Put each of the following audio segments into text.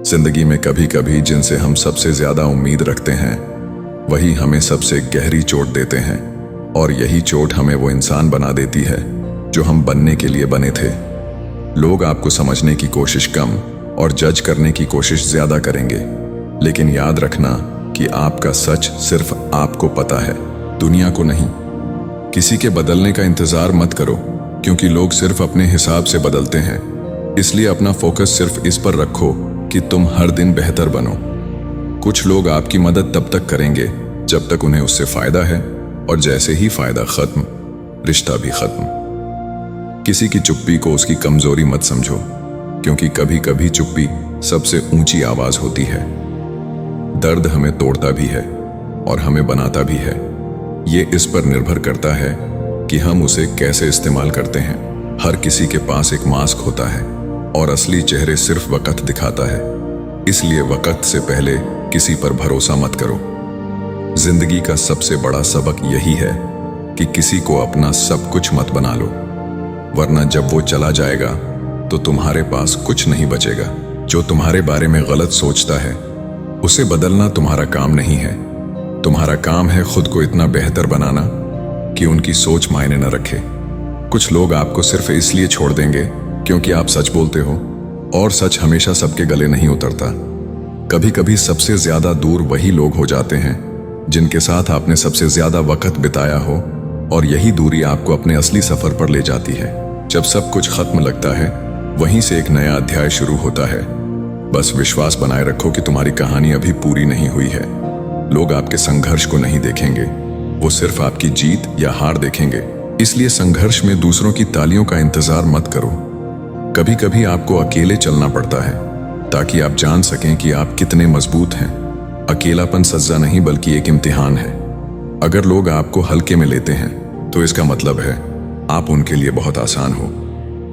जिंदगी में कभी कभी जिनसे हम सबसे ज्यादा उम्मीद रखते हैं वही हमें सबसे गहरी चोट देते हैं, और यही चोट हमें वो इंसान बना देती है जो हम बनने के लिए बने थे। लोग आपको समझने की कोशिश कम और जज करने की कोशिश ज्यादा करेंगे, लेकिन याद रखना कि आपका सच सिर्फ आपको पता है, दुनिया को नहीं। किसी के बदलने का इंतजार मत करो, क्योंकि लोग सिर्फ अपने हिसाब से बदलते हैं। इसलिए अपना फोकस सिर्फ इस पर रखो कि तुम हर दिन बेहतर बनो। कुछ लोग आपकी मदद तब तक करेंगे जब तक उन्हें उससे फायदा है, और जैसे ही फायदा खत्म, रिश्ता भी खत्म। किसी की चुप्पी को उसकी कमजोरी मत समझो, क्योंकि कभी कभी चुप्पी सबसे ऊंची आवाज होती है। दर्द हमें तोड़ता भी है और हमें बनाता भी है। ये इस पर निर्भर करता है कि हम उसे कैसे इस्तेमाल करते हैं। हर किसी के पास एक मास्क होता है और असली चेहरे सिर्फ वक्त दिखाता है। इसलिए वक्त से पहले किसी पर भरोसा मत करो। जिंदगी का सबसे बड़ा सबक यही है कि किसी को अपना सब कुछ मत बना लो, वरना जब वो चला जाएगा तो तुम्हारे पास कुछ नहीं बचेगा। जो तुम्हारे बारे में गलत सोचता है उसे बदलना तुम्हारा काम नहीं है। तुम्हारा काम है खुद को इतना बेहतर बनाना कि उनकी सोच मायने न रखे। कुछ लोग आपको सिर्फ इसलिए छोड़ देंगे क्योंकि आप सच बोलते हो, और सच हमेशा सबके गले नहीं उतरता। कभी कभी सबसे ज्यादा दूर वही लोग हो जाते हैं जिनके साथ आपने सबसे ज्यादा वक्त बिताया हो, और यही दूरी आपको अपने असली सफर पर ले जाती है। जब सब कुछ खत्म लगता है, वहीं से एक नया अध्याय शुरू होता है। बस विश्वास बनाए रखो कि तुम्हारी कहानी अभी पूरी नहीं हुई है। लोग आपके संघर्ष को नहीं देखेंगे, वो सिर्फ आपकी जीत या हार देखेंगे। इसलिए संघर्ष में दूसरों की तालियों का इंतजार मत करो। कभी कभी आपको अकेले चलना पड़ता है ताकि आप जान सकें कि आप कितने मजबूत हैं। अकेलापन सजा नहीं बल्कि एक इम्तिहान है। अगर लोग आपको हल्के में लेते हैं तो इसका मतलब है आप उनके लिए बहुत आसान हो।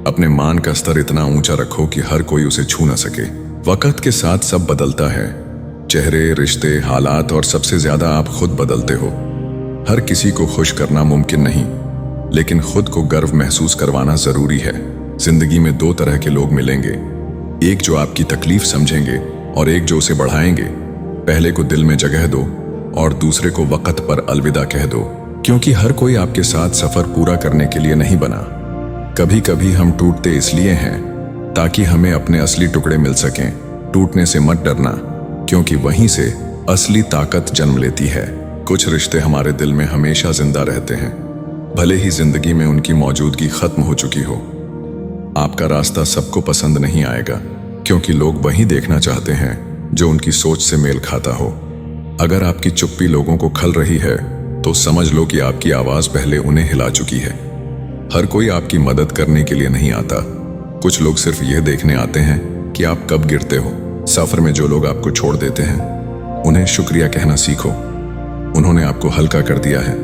अपने मान का स्तर इतना ऊंचा रखो कि हर कोई उसे छू न सके। वक्त के साथ सब बदलता है, चेहरे, रिश्ते, हालात, और सबसे ज्यादा आप खुद बदलते हो। हर किसी को खुश करना मुमकिन नहीं, लेकिन खुद को गर्व महसूस करवाना जरूरी है। जिंदगी में दो तरह के लोग मिलेंगे, एक जो आपकी तकलीफ समझेंगे और एक जो उसे बढ़ाएंगे। पहले को दिल में जगह दो और दूसरे को वक्त पर अलविदा कह दो, क्योंकि हर कोई आपके साथ सफर पूरा करने के लिए नहीं बना। कभी कभी हम टूटते इसलिए हैं ताकि हमें अपने असली टुकड़े मिल सकें। टूटने से मत डरना, क्योंकि वहीं से असली ताकत जन्म लेती है। कुछ रिश्ते हमारे दिल में हमेशा जिंदा रहते हैं, भले ही जिंदगी में उनकी मौजूदगी खत्म हो चुकी हो। आपका रास्ता सबको पसंद नहीं आएगा, क्योंकि लोग वही देखना चाहते हैं जो उनकी सोच से मेल खाता हो। अगर आपकी चुप्पी लोगों को खल रही है तो समझ लो कि आपकी आवाज पहले उन्हें हिला चुकी है। हर कोई आपकी मदद करने के लिए नहीं आता। कुछ लोग सिर्फ यह देखने आते हैं कि आप कब गिरते हो। सफर में जो लोग आपको छोड़ देते हैं उन्हें शुक्रिया कहना सीखो। उन्होंने आपको हल्का कर दिया है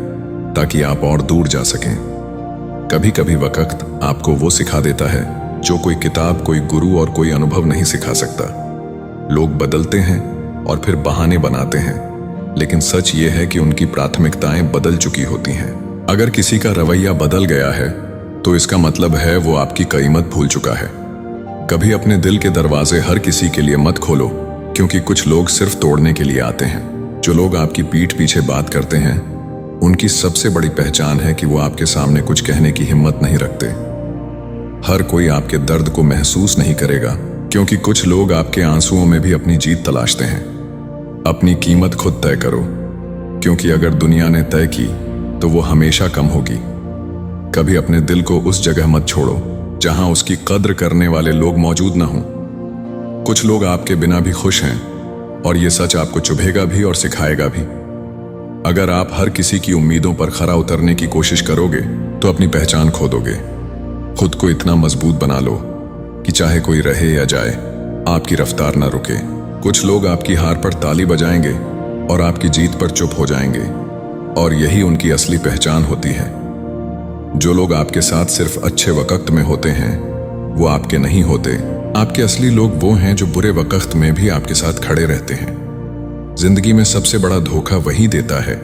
ताकि आप और दूर जा सकें। कभी कभी वक्त आपको वो सिखा देता है जो कोई किताब, कोई गुरु और कोई अनुभव नहीं सिखा सकता। लोग बदलते हैं और फिर बहाने बनाते हैं, लेकिन सच ये है कि उनकी प्राथमिकताएं बदल चुकी होती हैं। अगर किसी का रवैया बदल गया है तो इसका मतलब है वो आपकी कीमत भूल चुका है। कभी अपने दिल के दरवाजे हर किसी के लिए मत खोलो, क्योंकि कुछ लोग सिर्फ तोड़ने के लिए आते हैं। जो लोग आपकी पीठ पीछे बात करते हैं उनकी सबसे बड़ी पहचान है कि वो आपके सामने कुछ कहने की हिम्मत नहीं रखते। हर कोई आपके दर्द को महसूस नहीं करेगा, क्योंकि कुछ लोग आपके आंसुओं में भी अपनी जीत तलाशते हैं। अपनी कीमत खुद तय करो, क्योंकि अगर दुनिया ने तय की तो वो हमेशा कम होगी। कभी अपने दिल को उस जगह मत छोड़ो जहां उसकी कद्र करने वाले लोग मौजूद ना हों। कुछ लोग आपके बिना भी खुश हैं, और ये सच आपको चुभेगा भी और सिखाएगा भी। अगर आप हर किसी की उम्मीदों पर खरा उतरने की कोशिश करोगे तो अपनी पहचान खो दोगे। खुद को इतना मजबूत बना लो कि चाहे कोई रहे या जाए, आपकी रफ्तार ना रुके। कुछ लोग आपकी हार पर ताली बजाएंगे और आपकी जीत पर चुप हो जाएंगे, और यही उनकी असली पहचान होती है। जो लोग आपके साथ सिर्फ अच्छे वक्त में होते हैं वो आपके नहीं होते। आपके असली लोग वो हैं जो बुरे वक्त में भी आपके साथ खड़े रहते हैं। जिंदगी में सबसे बड़ा धोखा वही देता है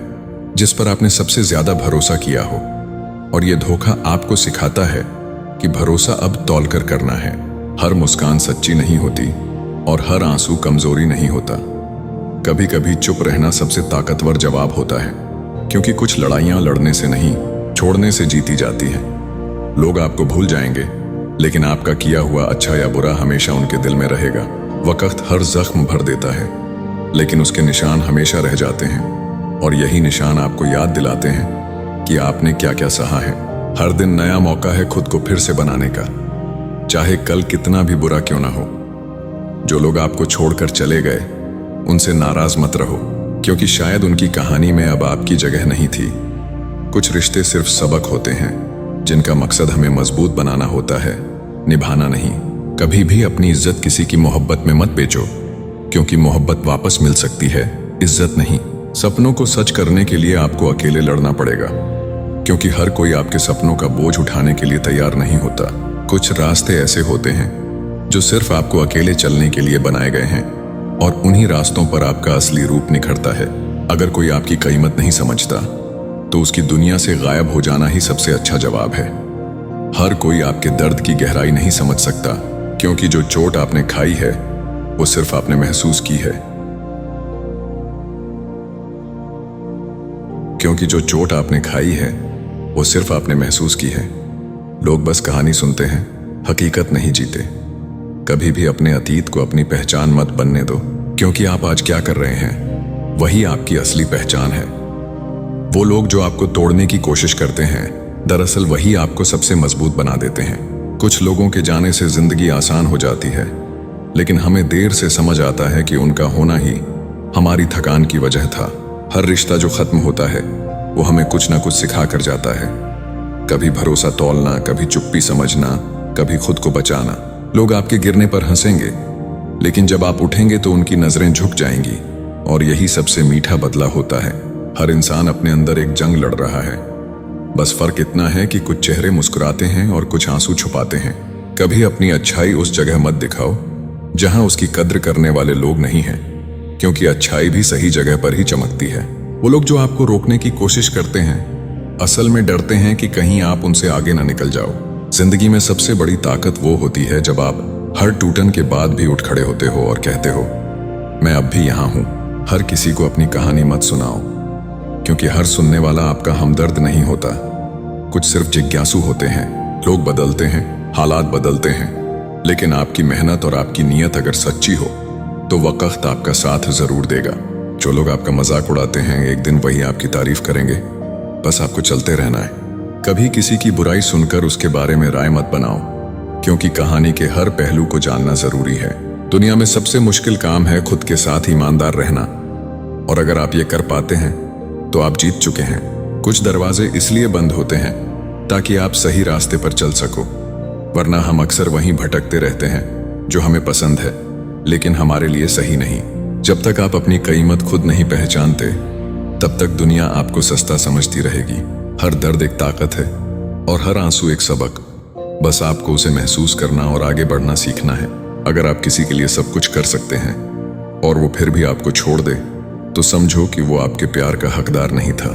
जिस पर आपने सबसे ज्यादा भरोसा किया हो, और यह धोखा आपको सिखाता है कि भरोसा अब तौल कर करना है। हर मुस्कान सच्ची नहीं होती, और हर आंसू कमजोरी नहीं होता। कभी कभी चुप रहना सबसे ताकतवर जवाब होता है, क्योंकि कुछ लड़ाइयां लड़ने से नहीं, छोड़ने से जीती जाती हैं। लोग आपको भूल जाएंगे, लेकिन आपका किया हुआ अच्छा या बुरा हमेशा उनके दिल में रहेगा। वक्त हर जख्म भर देता है, लेकिन उसके निशान हमेशा रह जाते हैं, और यही निशान आपको याद दिलाते हैं कि आपने क्या क्या सहा है। हर दिन नया मौका है खुद को फिर से बनाने का, चाहे कल कितना भी बुरा क्यों ना हो। जो लोग आपको छोड़कर चले गए, उनसे नाराज मत रहो, क्योंकि शायद उनकी कहानी में अब आपकी जगह नहीं थी। कुछ रिश्ते सिर्फ सबक होते हैं, जिनका मकसद हमें मजबूत बनाना होता है, निभाना नहीं। कभी भी अपनी इज्जत किसी की मोहब्बत में मत बेचो, क्योंकि मोहब्बत वापस मिल सकती है, इज्जत नहीं। सपनों को सच करने के लिए आपको अकेले लड़ना पड़ेगा, क्योंकि हर कोई आपके सपनों का बोझ उठाने के लिए तैयार नहीं होता। कुछ रास्ते ऐसे होते हैं जो सिर्फ आपको अकेले चलने के लिए बनाए गए हैं, और उन्हीं रास्तों पर आपका असली रूप निखरता है। अगर कोई आपकी कीमत नहीं समझता, तो उसकी दुनिया से गायब हो जाना ही सबसे अच्छा जवाब है। हर कोई आपके दर्द की गहराई नहीं समझ सकता, क्योंकि जो चोट आपने खाई है वो सिर्फ आपने महसूस की है। क्योंकि जो चोट आपने खाई है वो सिर्फ आपने महसूस की है। लोग बस कहानी सुनते हैं, हकीकत नहीं जीते। कभी भी अपने अतीत को अपनी पहचान मत बनने दो, क्योंकि आप आज क्या कर रहे हैं वही आपकी असली पहचान है। वो लोग जो आपको तोड़ने की कोशिश करते हैं, दरअसल वही आपको सबसे मजबूत बना देते हैं। कुछ लोगों के जाने से जिंदगी आसान हो जाती है, लेकिन हमें देर से समझ आता है कि उनका होना ही हमारी थकान की वजह था। हर रिश्ता जो खत्म होता है वो हमें कुछ ना कुछ सिखा कर जाता है। कभी भरोसा तौलना, कभी चुप्पी समझना, कभी खुद को बचाना। लोग आपके गिरने पर हंसेंगे, लेकिन जब आप उठेंगे तो उनकी नजरें झुक जाएंगी, और यही सबसे मीठा बदला होता है। हर इंसान अपने अंदर एक जंग लड़ रहा है, बस फर्क इतना है कि कुछ चेहरे मुस्कुराते हैं और कुछ आंसू छुपाते हैं। कभी अपनी अच्छाई उस जगह मत दिखाओ जहां उसकी कद्र करने वाले लोग नहीं हैं, क्योंकि अच्छाई भी सही जगह पर ही चमकती है। वो लोग जो आपको रोकने की कोशिश करते हैं, असल में डरते हैं कि कहीं आप उनसे आगे ना निकल जाओ। जिंदगी में सबसे बड़ी ताकत वो होती है जब आप हर टूटन के बाद भी उठ खड़े होते हो और कहते हो, मैं अब भी यहाँ हूँ। हर किसी को अपनी कहानी मत सुनाओ, क्योंकि हर सुनने वाला आपका हमदर्द नहीं होता। कुछ सिर्फ जिज्ञासु होते हैं। लोग बदलते हैं, हालात बदलते हैं, लेकिन आपकी मेहनत और आपकी नीयत अगर सच्ची हो तो वक्त आपका साथ जरूर देगा। जो लोग आपका मजाक उड़ाते हैं, एक दिन वही आपकी तारीफ करेंगे। बस आपको चलते रहना है। कभी किसी की बुराई सुनकर उसके बारे में राय मत बनाओ, क्योंकि कहानी के हर पहलू को जानना जरूरी है। दुनिया में सबसे मुश्किल काम है खुद के साथ ईमानदार रहना, और अगर आप ये कर पाते हैं तो आप जीत चुके हैं। कुछ दरवाजे इसलिए बंद होते हैं ताकि आप सही रास्ते पर चल सको, वरना हम अक्सर वहीं भटकते रहते हैं जो हमें पसंद है, लेकिन हमारे लिए सही नहीं। जब तक आप अपनी कीमत खुद नहीं पहचानते, तब तक दुनिया आपको सस्ता समझती रहेगी। हर दर्द एक ताकत है, और हर आंसू एक सबक। बस आपको उसे महसूस करना और आगे बढ़ना सीखना है। अगर आप किसी के लिए सब कुछ कर सकते हैं और वो फिर भी आपको छोड़ दे, तो समझो कि वो आपके प्यार का हकदार नहीं था।